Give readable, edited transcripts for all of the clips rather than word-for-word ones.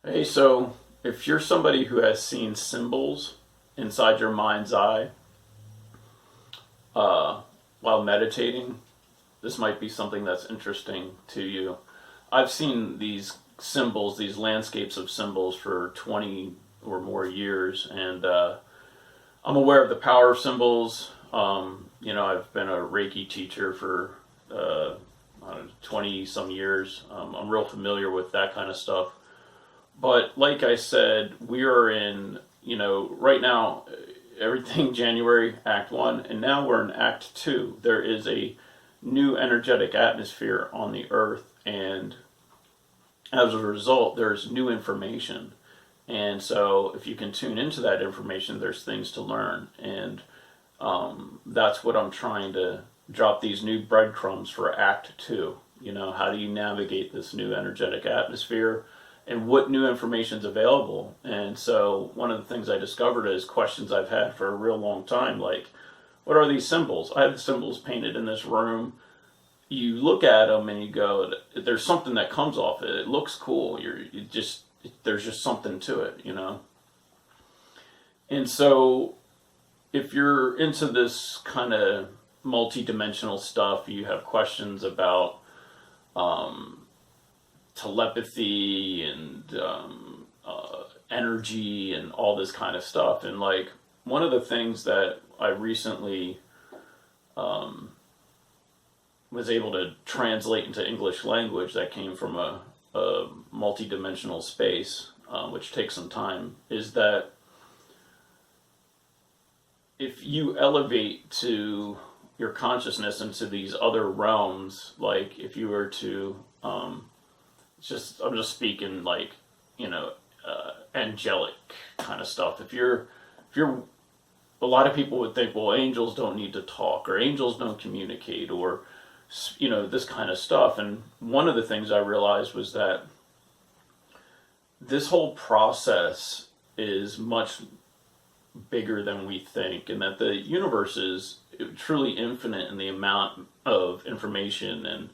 Hey, so if you're somebody who has seen symbols inside your mind's eye uh, while meditating, this might be something that's interesting to you. I've seen these symbols, these landscapes of symbols for 20 or more years, and I'm aware of the power of symbols. I've been a Reiki teacher for 20 some years. I'm real familiar with that kind of stuff. But like I said, we are in, right now, everything January, Act 1, and now we're in Act 2. There is a new energetic atmosphere on the earth, and as a result, there's new information. And so if you can tune into that information, there's things to learn. And that's what I'm trying to drop these new breadcrumbs for Act 2. How do you navigate this new energetic atmosphere? And what new information is available. And so one of the things I discovered is questions I've had for a real long time, like, what are these symbols? I have the symbols painted in this room. You look at them and you go, there's something that comes off it. It looks cool. There's just something to it. And so if you're into this kind of multi-dimensional stuff, you have questions about telepathy and energy and all this kind of stuff. And like one of the things that I recently was able to translate into English language that came from a multi-dimensional space, which takes some time, is that if you elevate to your consciousness into these other realms, like if you were to I'm just speaking like, angelic kind of stuff. If you're a lot of people would think, well, angels don't need to talk, or angels don't communicate, or this kind of stuff. And one of the things I realized was that this whole process is much bigger than we think, and that the universe is truly infinite in the amount of information and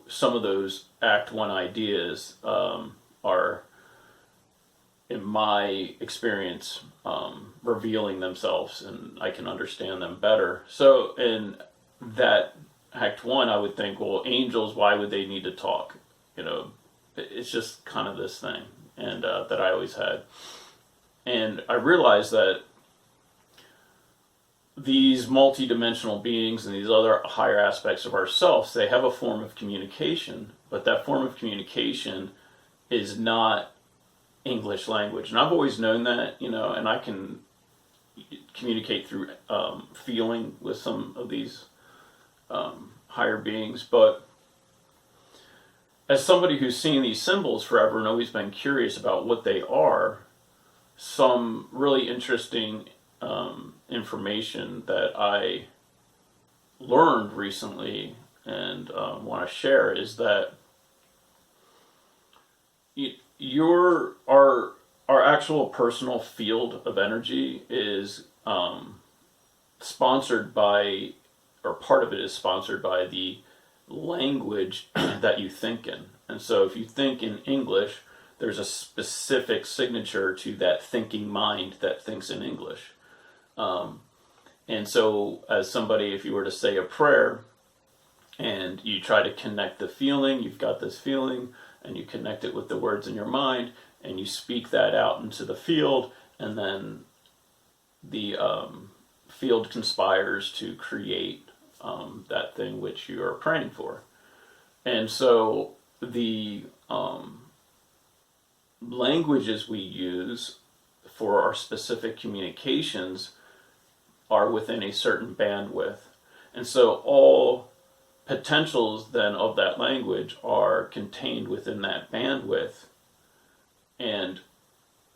some of those Act 1 ideas are, in my experience, revealing themselves, and I can understand them better. So in that Act 1, I would think, well, angels, why would they need to talk? It's just kind of this thing, and that I always had. And I realized that these multidimensional beings and these other higher aspects of ourselves, they have a form of communication, but that form of communication is not English language. And I've always known that, and I can communicate through feeling with some of these higher beings. But as somebody who's seen these symbols forever and always been curious about what they are, some really interesting information that I learned recently and want to share is that our actual personal field of energy is sponsored by, or part of it is sponsored by the language that you think in. And so if you think in English, there's a specific signature to that thinking mind that thinks in English. And so as somebody, if you were to say a prayer and you try to connect the feeling, you've got this feeling, and you connect it with the words in your mind, and you speak that out into the field, and then the field conspires to create that thing which you are praying for. And so the languages we use for our specific communications are within a certain bandwidth. And so all potentials then of that language are contained within that bandwidth, and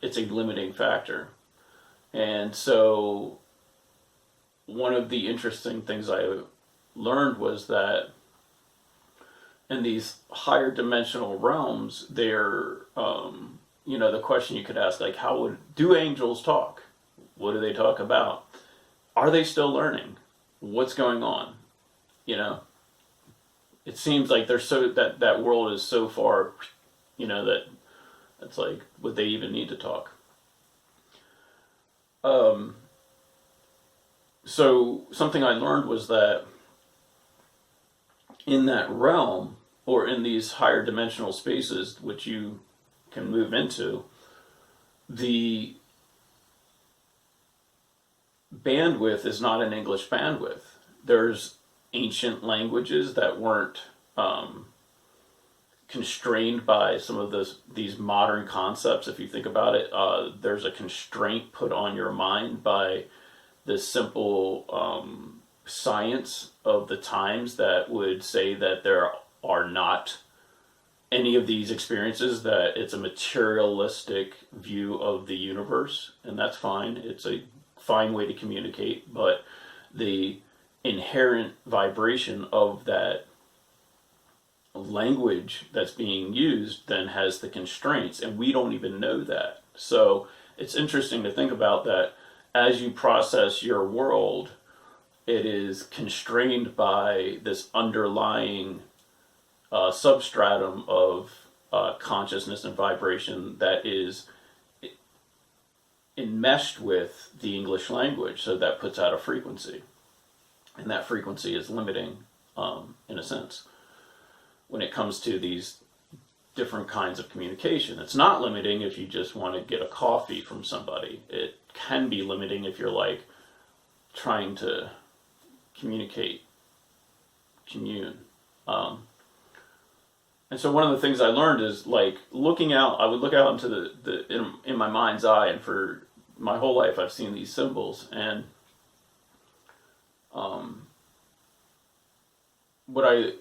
it's a limiting factor. And so one of the interesting things I learned was that in these higher dimensional realms, they're, the question you could ask, like, do angels talk? What do they talk about? Are they still learning? What's going on? It seems like they're that world is so far that's like, would they even need to talk? Um, so something I learned was that in that realm, or in these higher dimensional spaces which you can move into, the bandwidth is not an English bandwidth. There's ancient languages that weren't um, constrained by some of these modern concepts. If you think about it, there's a constraint put on your mind by this simple science of the times that would say that there are not any of these experiences, that it's a materialistic view of the universe, and that's fine. It's a fine way to communicate, but the inherent vibration of that language that's being used then has the constraints, and we don't even know that. So it's interesting to think about that as you process your world, it is constrained by this underlying substratum of consciousness and vibration that is enmeshed with the English language. So that puts out a frequency, and that frequency is limiting, in a sense, when it comes to these different kinds of communication. It's not limiting if you just want to get a coffee from somebody. It can be limiting if you're like trying to communicate, commune. And so one of the things I learned is like looking out. I would look out into in my mind's eye, and for my whole life I've seen these symbols. And what I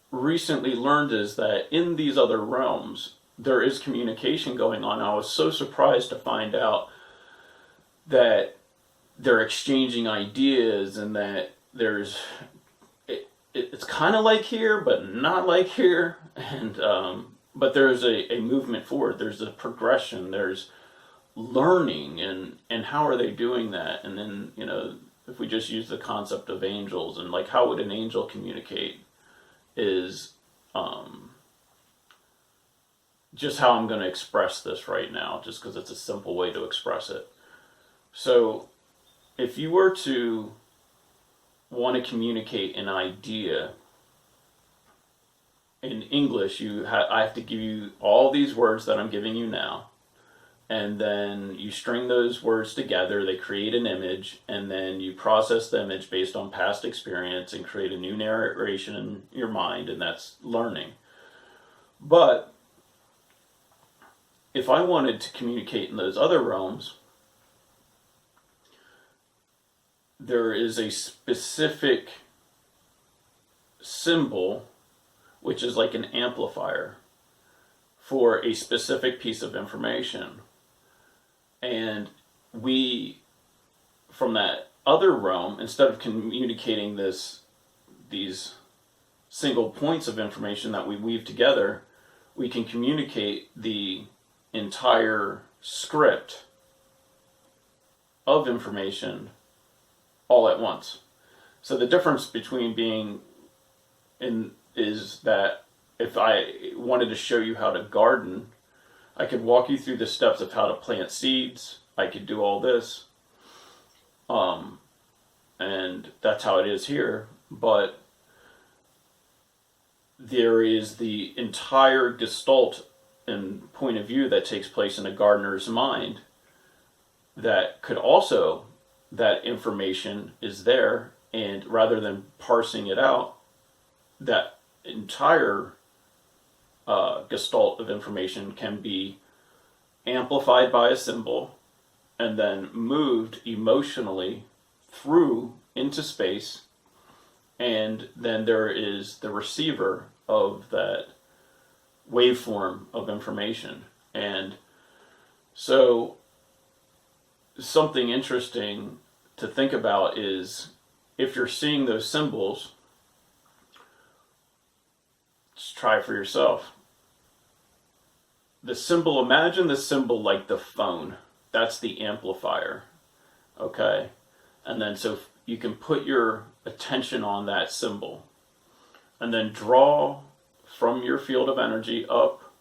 recently learned is that in these other realms there is communication going on. I was so surprised to find out that they're exchanging ideas, and that it's kind of like here but not like here, and but there's a movement forward, there's a progression, there's learning, and how are they doing that? And then, if we just use the concept of angels, and like how would an angel communicate, is just how I'm going to express this right now, just because it's a simple way to express it. So if you were to want to communicate an idea in English, I have to give you all these words that I'm giving you now, and then you string those words together, they create an image, and then you process the image based on past experience and create a new narration in your mind, and that's learning. But if I wanted to communicate in those other realms, there is a specific symbol, which is like an amplifier for a specific piece of information. And we, from that other realm, instead of communicating these single points of information that we weave together, we can communicate the entire script of information all at once. So the difference between being in is that if I wanted to show you how to garden, I could walk you through the steps of how to plant seeds. I could do all this. And that's how it is here. But there is the entire gestalt and point of view that takes place in a gardener's mind that could also, that information is there, and rather than parsing it out, that entire gestalt of information can be amplified by a symbol and then moved emotionally through into space, and then there is the receiver of that waveform of information. And so something interesting to think about is, if you're seeing those symbols, just try for yourself. The symbol, imagine the symbol like the phone. That's the amplifier. Okay? And then so you can put your attention on that symbol and then draw from your field of energy up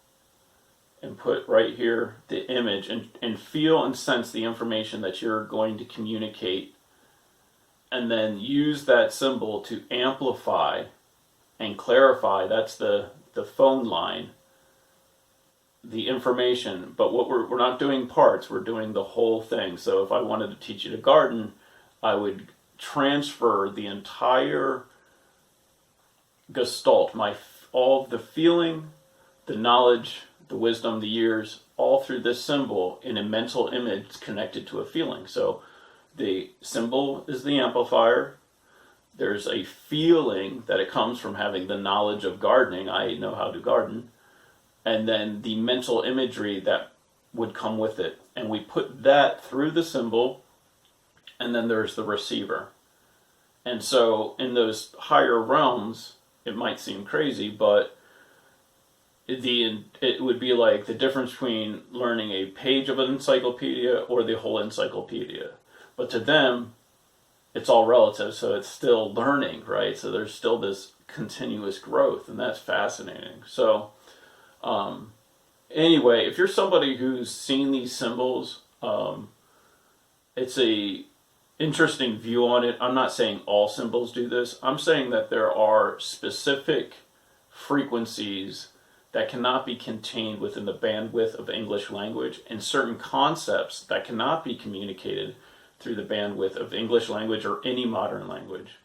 and put right here the image and feel and sense the information that you're going to communicate, and then use that symbol to amplify and clarify. That's the phone line, the information. But what we're not doing parts, we're doing the whole thing. So if I wanted to teach you to garden, I would transfer the entire gestalt, all of the feeling, the knowledge, the wisdom, the years, all through this symbol in a mental image connected to a feeling. So the symbol is the amplifier. There's a feeling that it comes from having the knowledge of gardening. I know how to garden. And then the mental imagery that would come with it. And we put that through the symbol, and then there's the receiver. And so in those higher realms, it might seem crazy, but it would be like the difference between learning a page of an encyclopedia or the whole encyclopedia. But to them, it's all relative, so it's still learning, right? So there's still this continuous growth, and that's fascinating. So anyway, if you're somebody who's seen these symbols, it's a interesting view on it. I'm not saying all symbols do this. I'm saying that there are specific frequencies that cannot be contained within the bandwidth of English language, and certain concepts that cannot be communicated through the bandwidth of English language or any modern language.